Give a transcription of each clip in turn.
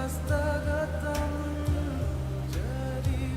Dastagatam jari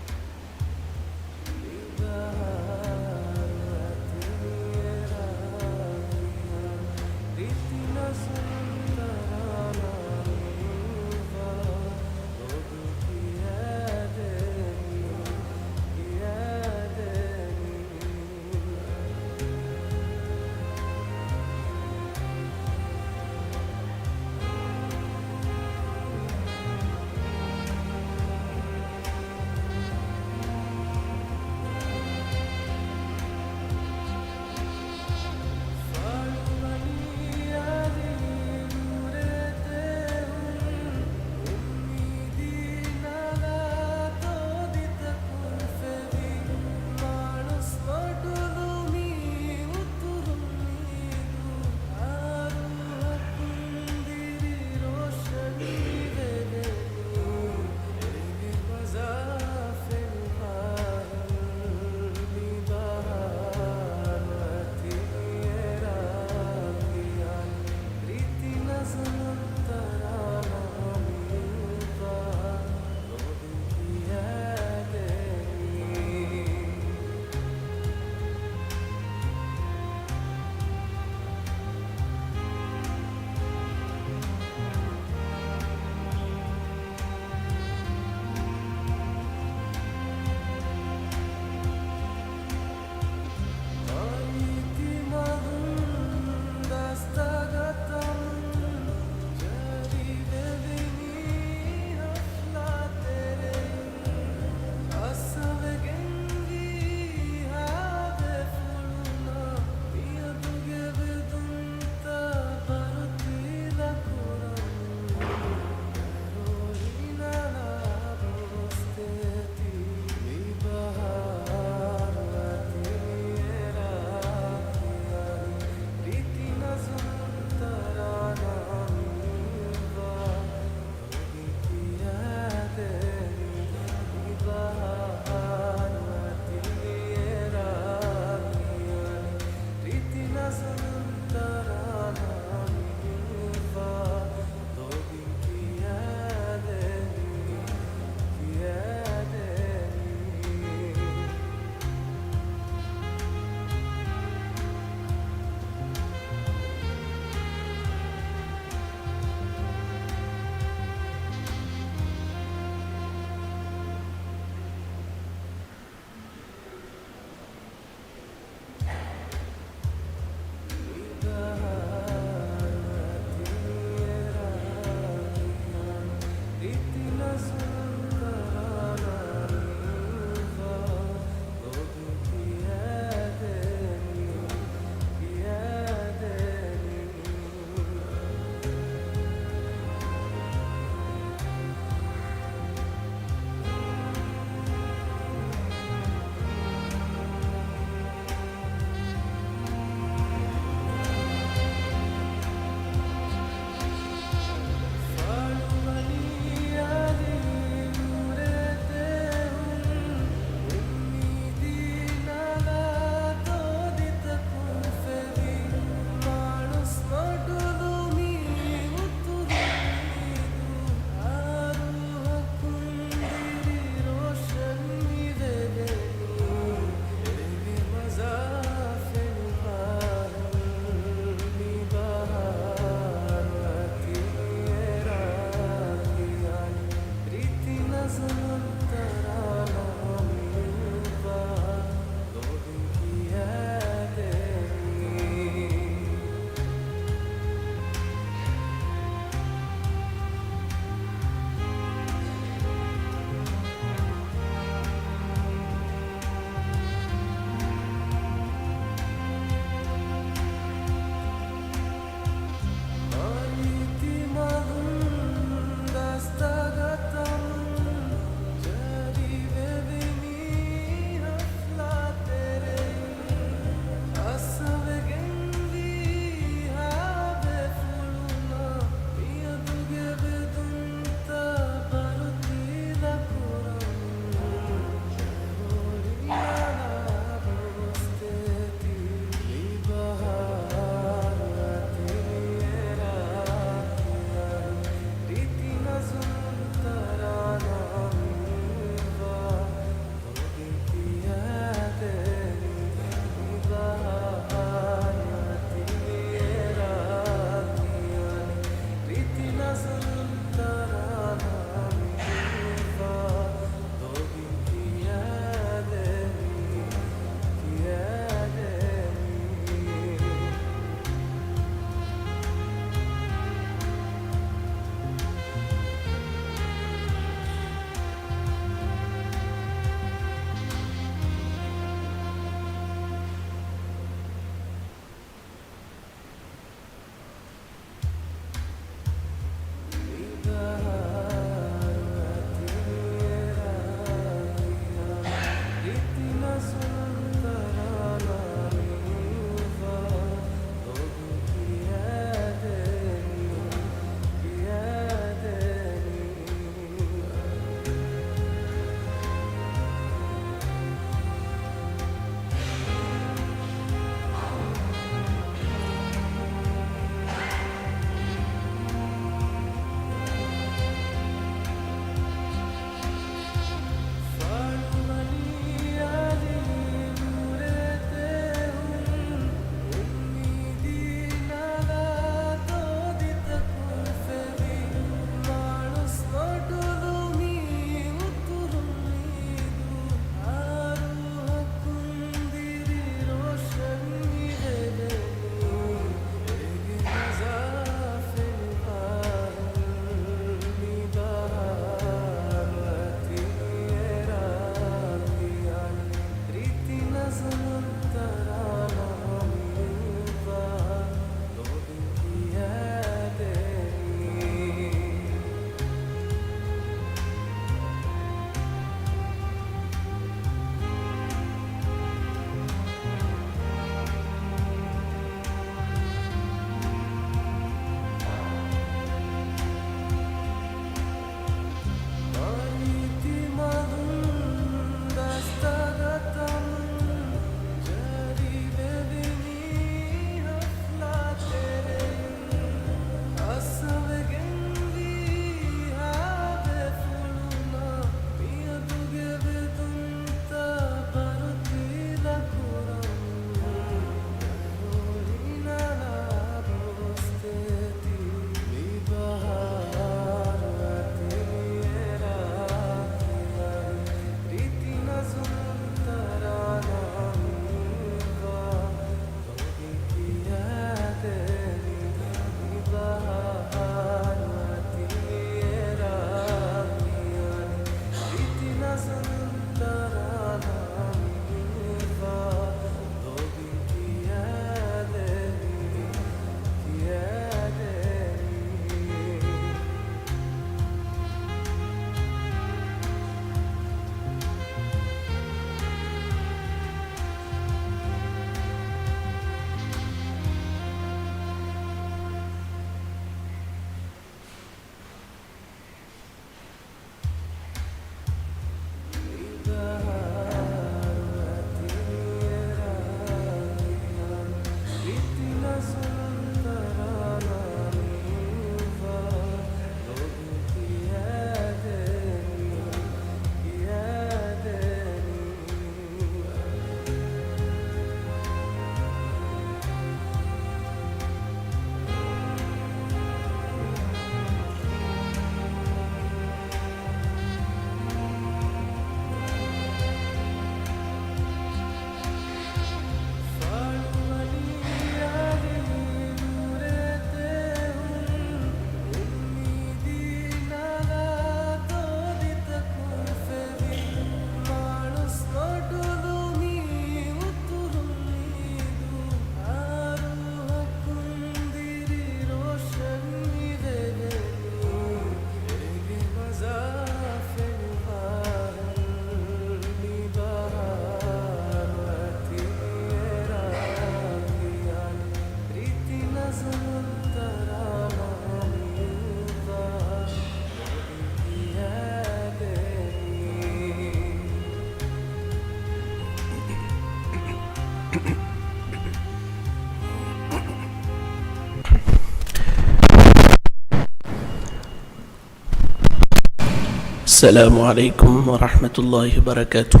السلام عليكم ورحمة الله وبركاته.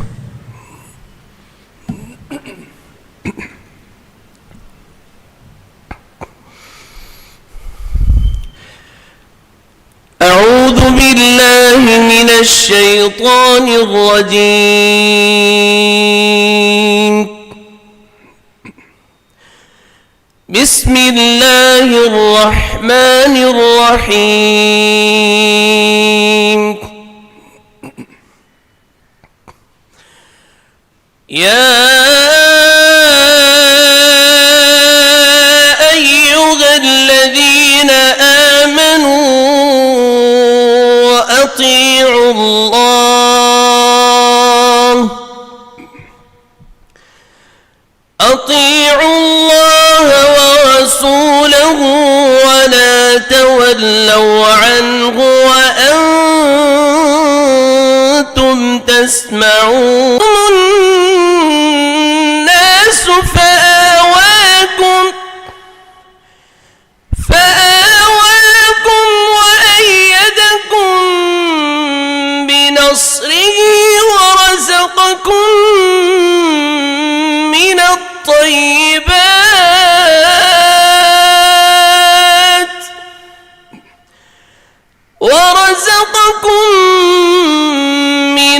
أعوذ بالله من الشيطان الرجيم. بسم الله الرحمن الرحيم. يا أيها الذين آمنوا أطيعوا الله ورسوله ولا تولوا عنه وأنتم تسمعون. الناس فآواكم وأيدكم بنصره ورزقكم من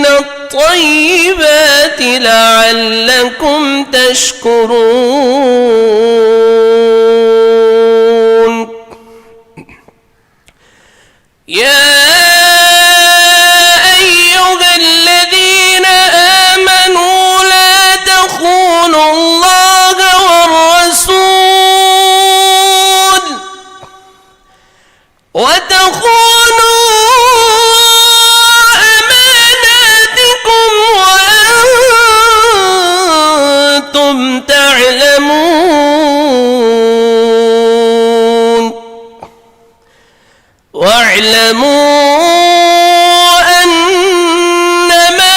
الطيبات لعلكم تشكرون. يا أيها الذين آمنوا لا تخونوا الله والرسول وتخونوا أماناتكم وأنتم تعلمون. واعلموا أنما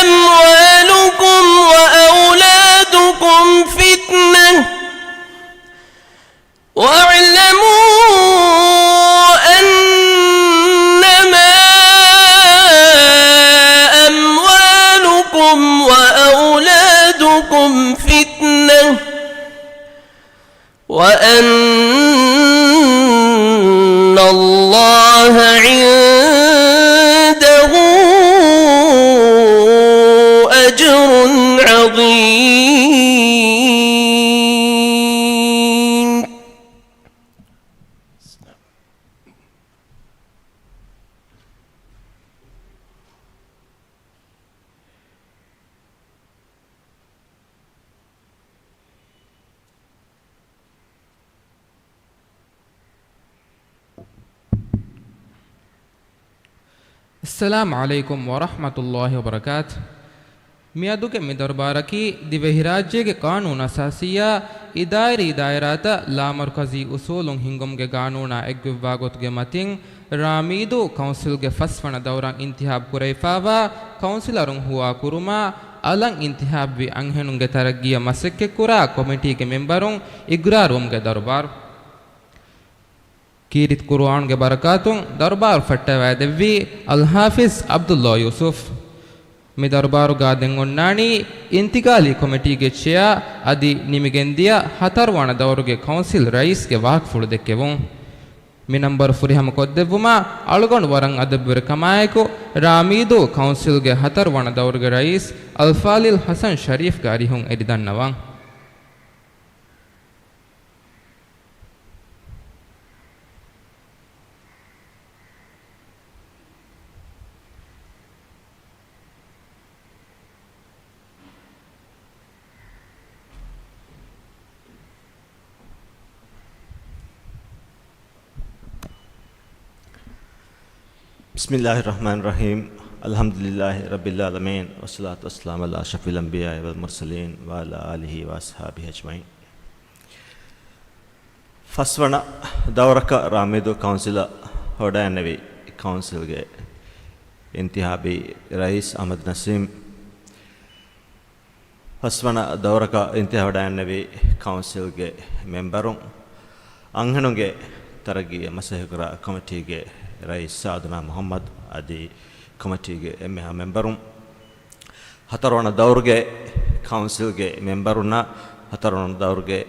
أموالكم وأولادكم فتنة وأن الله عنده أجر عظيم. السلام عليكم ورحمة الله وبركاته. මියදුක මෙදර්බාරකී Dhivehi රාජ්‍යයේ කානූන අසාසියා ඉදායිරාත ලාමර්කසී උසූලුන් හිංගොම්ගේ ගානූනා එක්විවාගොත්ගේ මතින් රාමීදු කවුන්සිල්ගේ ෆස්වන දවරන් ඉන්තිහාබ් කුරයිෆාවා කවුන්සිලරුන් හුවා කුරුමා අලං ඉන්තිහාබ්වි අංහෙනුන්ගේ තරග්ගිය මසෙක්කෙ කුරා කොමිටීගේ මෙම්බරුන් ඉග්‍රාරුම්ගේ දර්බාර කීරිත් කුර්ආන්ගේ බරකාතුන් දර්බාර ෆට්ටවෑ දෙවි අල් හාෆිස් අබ්දුල්ලා යූසුෆ් මේ දර්බාරු ගාදෙන් ඔන්නානි ඉන්තිකාලි කොමිටිගේ චෙයා අදි නිමිගෙන්දිය හතරවන දවරුගේ කවුන්සිල් රයිස්ගේ වාක් ෆුළු දෙක්කෙවුන් මේ නම්බර් ෆුරිහම කොද්දෙවුමා අලගොන් වරන් අදබ්බර කමායකෝ රාමීදු කවුන්සිල්ගේ හතරවන දවරුගේ රයිස් අල්ෆාලිල් හසන් ශරීෆ් ගාරිහුන් එදිදන්නවන්. बिस्मिल्लाहिर्रहमानिर्रहीम अल्हम्दुलिल्लाहि रब्बिल आलमीन वस्सलातु वस्सलामु अला अशरफिल अंबिया वल मुरसलीन व अला आलिहि व अस्हाबिहि अजमईन. फस्वण दौरक रामिदु कौंसिल ಹೊಡಾನವಿ ಕೌನ್ಸಿಲ್ಗೆ ಇಂತಿಹಾಬಿ ರईस ಅಹಮದ್ ನಸೀಮ್ ಫಸ್ವಣ ದೌರಕ ಇಂತಿಹಾ ಹೊಡಾನವಿ ಕೌನ್ಸಿಲ್ಗೆ ಮೆಂಬರು ಅಂಗಣುಗೆ ತರಗಿಯ ಮಸಹಕರ ಕಮಿಟಿಗೆ ರೈಸ್ ಸಾಧನಾ ಮೊಹಮ್ಮದ್ ಅದಿ ಕಮಿಟಿಗೆ ಎಮ್ಮೆಹ ಮೆಂಬರುಂ ಹತರೋಣ ದೌರ್ಗೆ ಕೌನ್ಸಿಲ್ಗೆ ಮೆಂಬರುನ್ನ ಹತರೋಣ ದೌರ್ಗೆ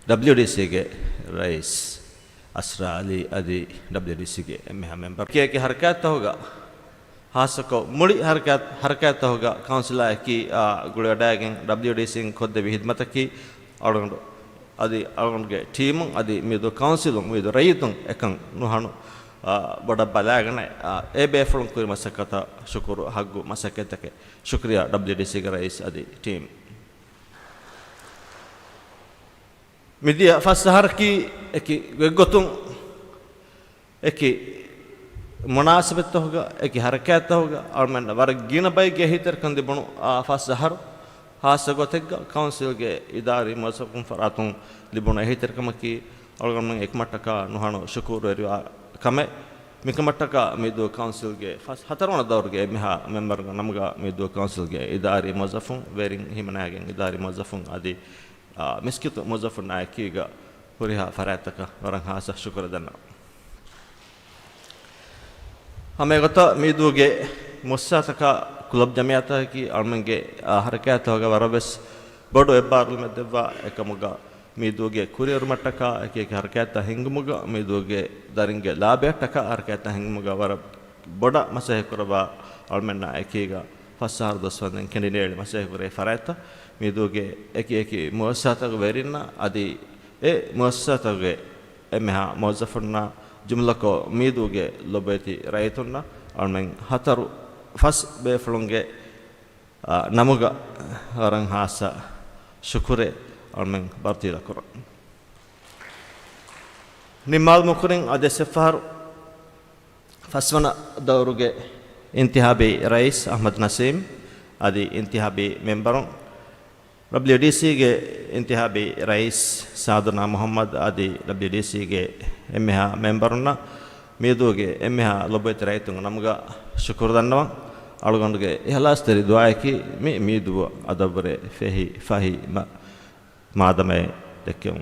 WDCಗೆ ರೈಸ್ ಅಸ್ರಾ ಅಲಿ ಅದಿ WDCಗೆ ಎಮ್ಮೆಹ ಮೆಂಬರ್ के हरकत होगा हासको मुड़ी हरकत होगा काउंसिल की गुड़ डायगिंग WDC खुद भी हिदमत की और अदी अड़गे टीम अदी मीदो काउंसिल मीदो रईतुं एकं नुहानु बड़ा बलागने ए बेफुल कुरी मसकता शुक्र हग्गु मसकतके शुक्रिया WDC के रईस अदी टीम मिदिया फसहर की एकी वेगोतुं एकी मुनासिबत होगा एक हरकत होगा और मैं वर गिन बाई के हितर कंदी बणु फसहर हासगो तेग काउंसिल के इदारी मसकुम फरातुं लिबुना हितर कम की और मैं एक मटका नुहानो शुक्र रिवा कमे मिकमटका मिदो काउंसिल के फस हतरोना दौर के मिहा मेंबर नमगा मिदो काउंसिल के इदारी मजफुं वेरिंग हिमनागे इदारी मजफुं आदि मिस्कित मजफुं नायकीगा पुरिहा फरातका वरंग हासा शुक्र दना हमें गता मीदुगे मुस्सा तका क्लब जमियाता की आर्मेंगे हरकत होगा वरबस बड़ो एबारल में देवा एकमुगा मीदुगे कुरियर मटका एक हरकत हिंगमुगा मीदुगे दरिंगे लाबे टका हरकत हिंगमुगा वर बड़ा मसह करबा आर्मेना एकीगा फसार दसवन कैंडिडेट मसह करे फराता मीदुगे एक मुस्सा तक वेरिना आदि ए मुस्सा तक एमहा मौजफरना जुमला को मीदुगे लोबेती रायतुन्ना और मैं हतरु फस बेफलुंगे नमुगा रंग हासा शुक्रे और मैं बर्ती रखुर निमाल मुकुरिंग आदे सफर फसवना दौरुगे इंतहाबी रईस अहमद नसीम आदि इंतहाबी मेंबरों WDC के इंतहाबी रईस साधना मोहम्मद आदि WDC के एम्मेहा मेंबरुन्ना मीदुगे एम्मेहा लोबेत रायतुंग नमगा शुक्र दन्नवा अळगोंडगे इहलास्तरी दुआ की मीदुव अदबरे फही मादमे देक्यम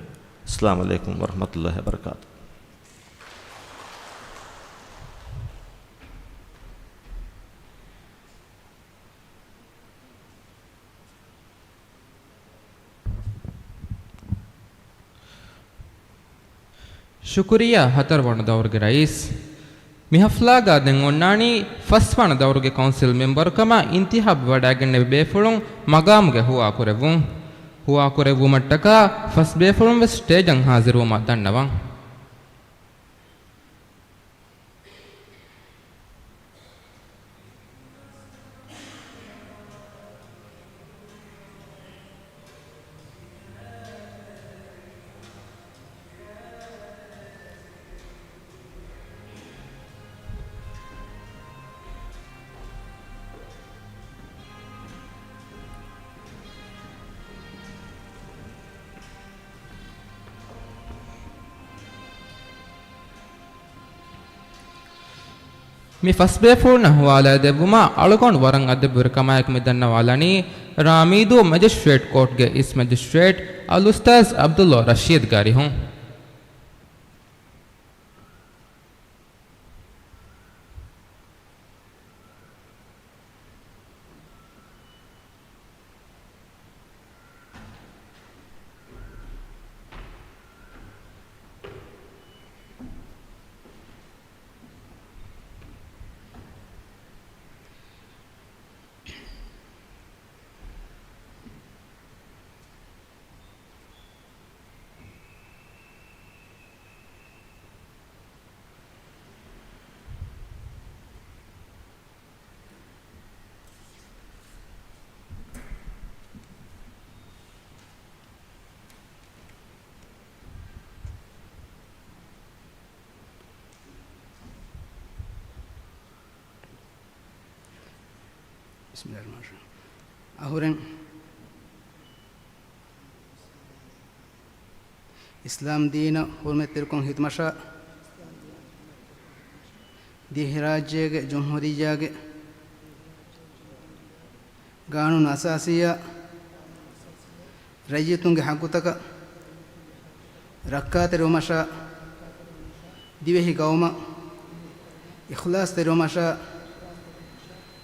अस्सलाम वालेकुम व रहमतुल्लाहि व बरकातहू शुक्रिया हतरवण दौर्गे रईस मिहफ्लागा दें उन्नानी फस्वण दौर्गे काउंसिल मेंबर कमा इंतिहाब वडागने बेफुलुं मगामगे हुआ कुरेवु मट्टका फस बेफुलुं स्टेजं हाजिर वमा दन्नवं मी फस्ट बेफुल न हुआला देवुमा अळगोंड वरंग अदबुर कमायक में दन्ना वालानी रामीदो मजिस्ट्रेट कोर्ट के इस मजिस्ट्रेट अलुस्ताज अब्दुल्ला रशीद गारी हूँ अहुरन इस्लाम दीन हुर्मत तिरकों हितमशा दिहराज्य के जमहूरिया के कानून असासिया रय्यतुं के हकुतक रक्कात Romsha दिवेहि गौमा ඉඛ්ලාස් තෙරමෂා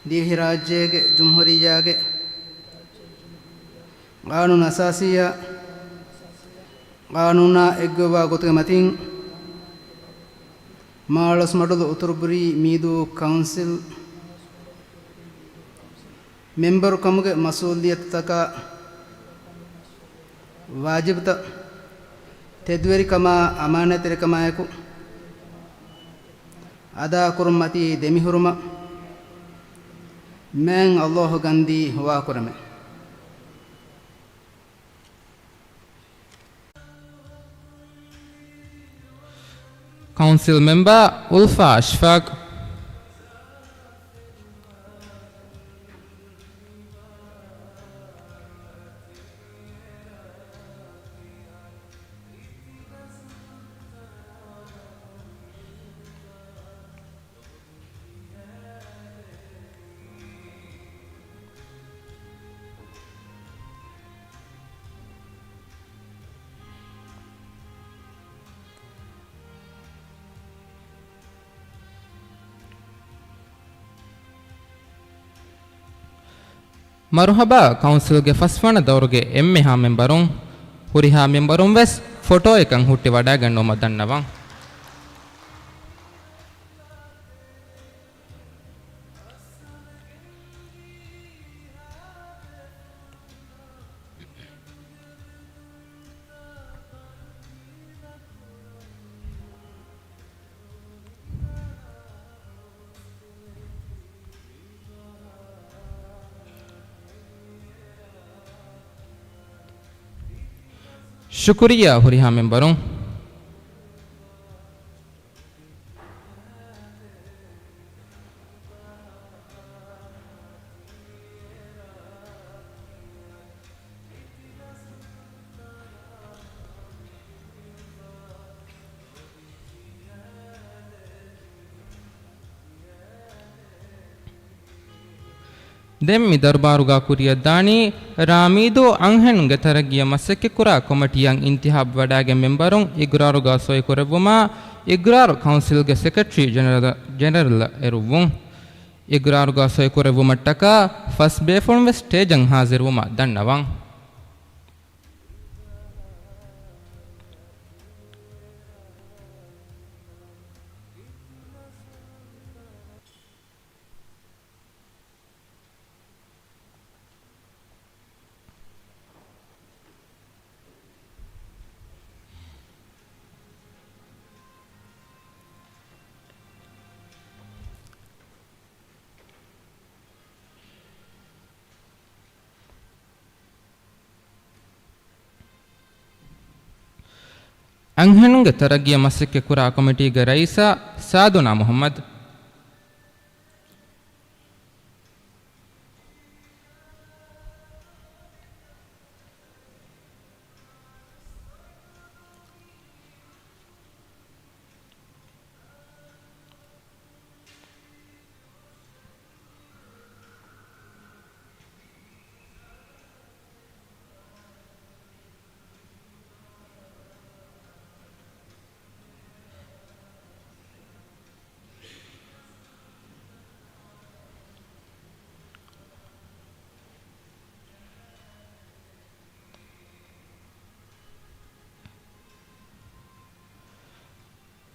දීහි රාජ්‍යයේ ජුම්හුරියාගේ قانون أساسية قانون إجوا قطع متين مالس مدل أتربري ميدو كونسل ممبر كمك مسؤولية تكا واجب تا تدوير كما أمانة كما يكو أدا كرمتي دمي هرما من الله غندي هوا كرمه Council Member Ulfa Ashfaq, ಮರುಹಬಾ ಕೌನ್ಸಿಲ್ಗೆ ಫಸ್ವಣ ದೌರ್ಗೆ ಎಮ್ಮೆ ಹಾ ಮೆಂಬರುಂ ಹುರಿಹಾ ಮೆಂಬರುಂ ವೆಸ್ ಫೋಟೋ එකන් ಹುಟ್ಟಿ ವಡಾ ಗಣ್ಣೋ ಮದನ್ನವಂ शुक्रिया हुरिहा मेंबरों ದೆಮ್ಮಿ ದರ್ಬಾರುಗಾ ಕುರಿಯದ್ದಾನಿ ರಾಮೀದೋ ಅಂಹೆನುಗೆ ತರಗಿಯ ಮಸಕ್ಕೆ ಕುರ ಕಮಿಟಿಯಂ ಇಂತಿಹಾಬ್ ವಡಾಗೆ ಮೆಂಬರುಂ ಇಗ್ರಾರುಗಾ ಸೋಯ್ ಕೊರೆವುಮ ಇಗ್ರಾರು ಕೌನ್ಸಿಲ್ಗೆ ಸೆಕ್ರೆಟರಿ ಜನರಲ್ ಎರುವುಂ ಇಗ್ರಾರುಗಾ ಸೋಯ್ ಕೊರೆವುಮಟ್ಟಕ ಫಸ್ಟ್ ಬೇಫೊನ್ ವೆ ಸ್ಟೇಜಂ ಹಾಜಿರುವುಮ ದನ್ನವಂ ಅಂಹೆನುಗೆ ತರಗಿಯ ಮಸಕ್ಕೆ ಕುರಾ ಕಮಿಟಿಗೆ ರೈಸಾ ಸಾದುನಾ ಮೊಹಮ್ಮದ್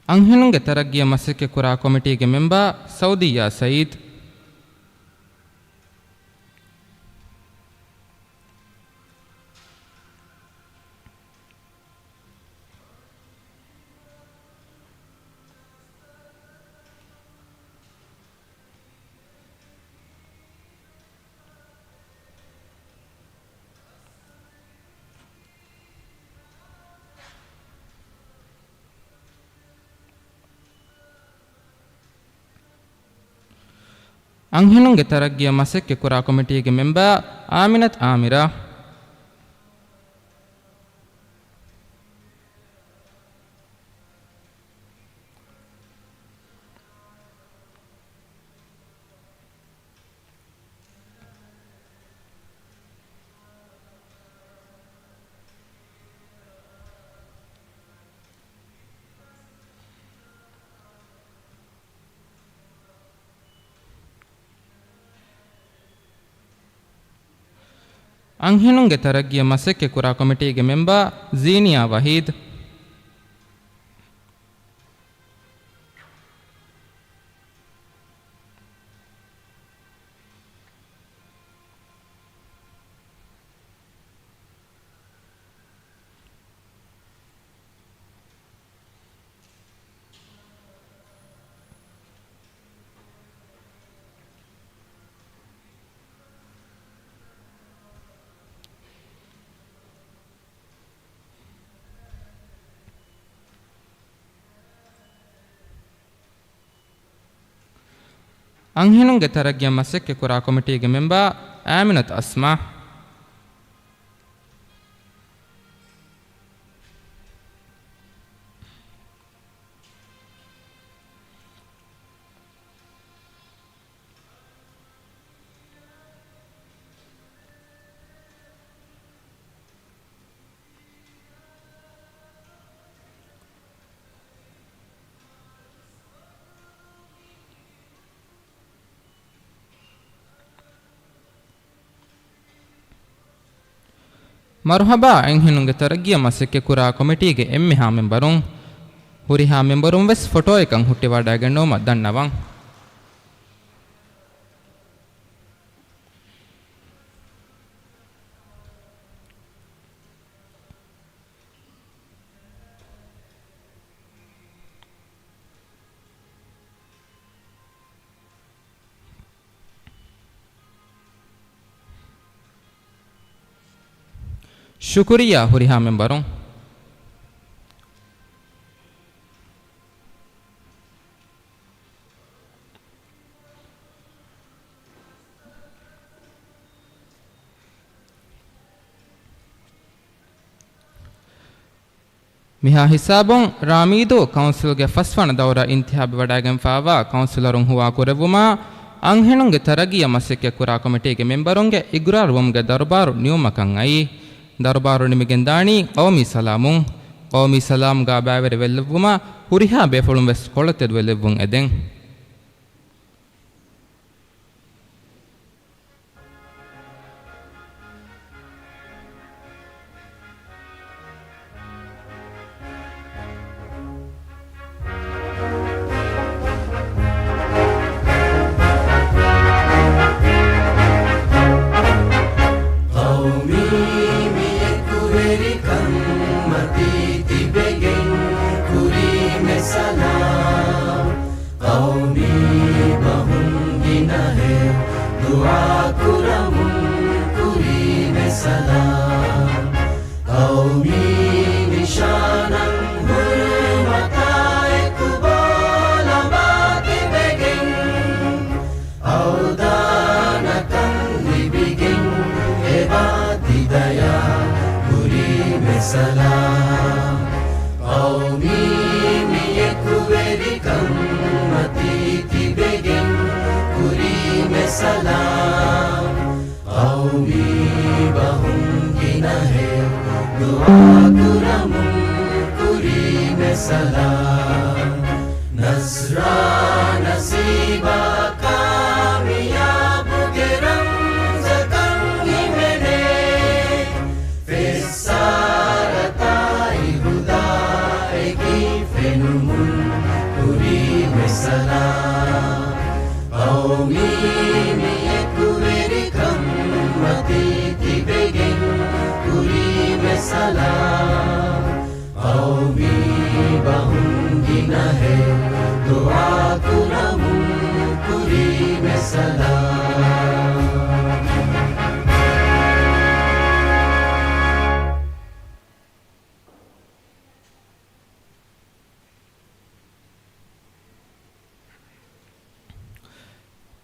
ಅಂಹೆನುಗೆ ತರಗಿಯ ಮಸಕ್ಕೆ ಕುರಾ ಕಮಿಟಿಗೆ ಮೆಂಬರ್ ಸೌದಿಯಾ ಸಯೀದ್ ಅಂಹೆನುಗೆ ತರಗಿಯ ಮಸಕ್ಕೆ ಕುರಾ ಕಮಿಟಿಗೆ ಮೆಂಬರ್ ಆಮಿನತ್ ಆಮಿರಾ ಅಂಹಿನುಂಗೆ ತರಗ್ಗಿಯ ಮಸಕ್ಕೆ ಕುರಾ ಕಮಿಟಿಗೆ ಮೆಂಬರ್ ಝೀನಿಯಾ ವಹೀದ್. ಅಂಹಿನುಂಗೆ ತರಗ್ಗಿಯ ಮಸಕ್ಕೆ ಕುರಾ ಕಮಿಟಿಗೆ ಮೆಂಬರ್ ಆಮಿನತ್ ಅಸ್ಮಾ. ಮರ್ಹಬಾ ಎಂಹಿನುಂಗೆ ತರಗ್ಗಿಯ ಮಸಕ್ಕೆ ಕುರಾ ಕಮಿಟಿಗೆ ಎಮ್ಮಿಹಾ ಮೆಂಬರುಂ ಹುರಿಹಾ ಮೆಂಬರುಂ ವೆಸ್ ಫೋಟೋ එකಂ ಹುಟ್ಟಿ ವಡಾಗೆನ್ನೋ ಮದ್ದನ್ನವಂ. ಶುಕ್ರಿಯಾ ಹುರಿಹಾ ಮೆಂಬರುಂ. ಮಿಹಾ ಹಿಸಾಬುಂ ರಾಮೀದು ಕೌನ್ಸಿಲ್ಗೆ ಫಸ್ವಣ ದೌರ ಇಂತಿಹಾಬ್ ವಡಾಗೆಂ ಫಾವಾ ಕೌನ್ಸಿಲರುಂ ಹುವಾ ಕುರೆವುಮಾ ಅಂಹೆಣುಂಗೆ ತರಗಿಯ ಮಸಕ್ಕೆ ಕುರಾ ಕಮಿಟಿಗೆ ಮೆಂಬರುಂಗೆ ಇಗ್ರಾರುವಂಗೆ ದರ್ಬಾರು ನಿಯಮಕಂ ಐ ದರ್ಬಾರು ನಿಮಿಗೆನ್ ದಾಣಿ ಓಮಿ ಸಲಾಮುಂ ಓಮಿ ಸಲಾಂ ಗಾ ಬಾವೆರೆ ವೆಲ್ಲವುಮಾ ಹುರಿಹಾ ಬೇಫಳುಂ ವೆಸ್ ಕೊಳತೆದು ವೆಲ್ಲವುಂ ಎದೆಂ.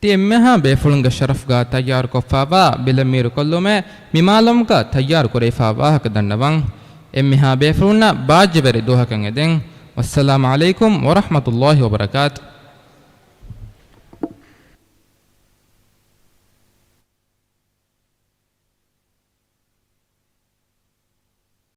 ಎಮ್ಮೆಹಾ ಬೇಫುಳುಂಗ ಶರಫ್ಗಾ ತಯ್ಯಾರು ಕೊಫಾವಾ ಬಿಲಮೀರು ಕೊಲ್ಲುಮೆ ಮಿಮಾಲಂಗ ತಯ್ಯಾರು ಕೊರೇಫಾವಾ ಹಕದನ್ನವಂ ಎಮ್ಮೆಹಾ ಬೇಫುಳುನ್ನ ಬಾಜ್ಯಬೆರಿ ದೋಹಕಂ ಎದೆಂ. ವಸ್ಸಲಾಮು ಅಲೈಕುಂ ವರಹಮತುಲ್ಲಾಹಿ ವಬರಕಾತ್.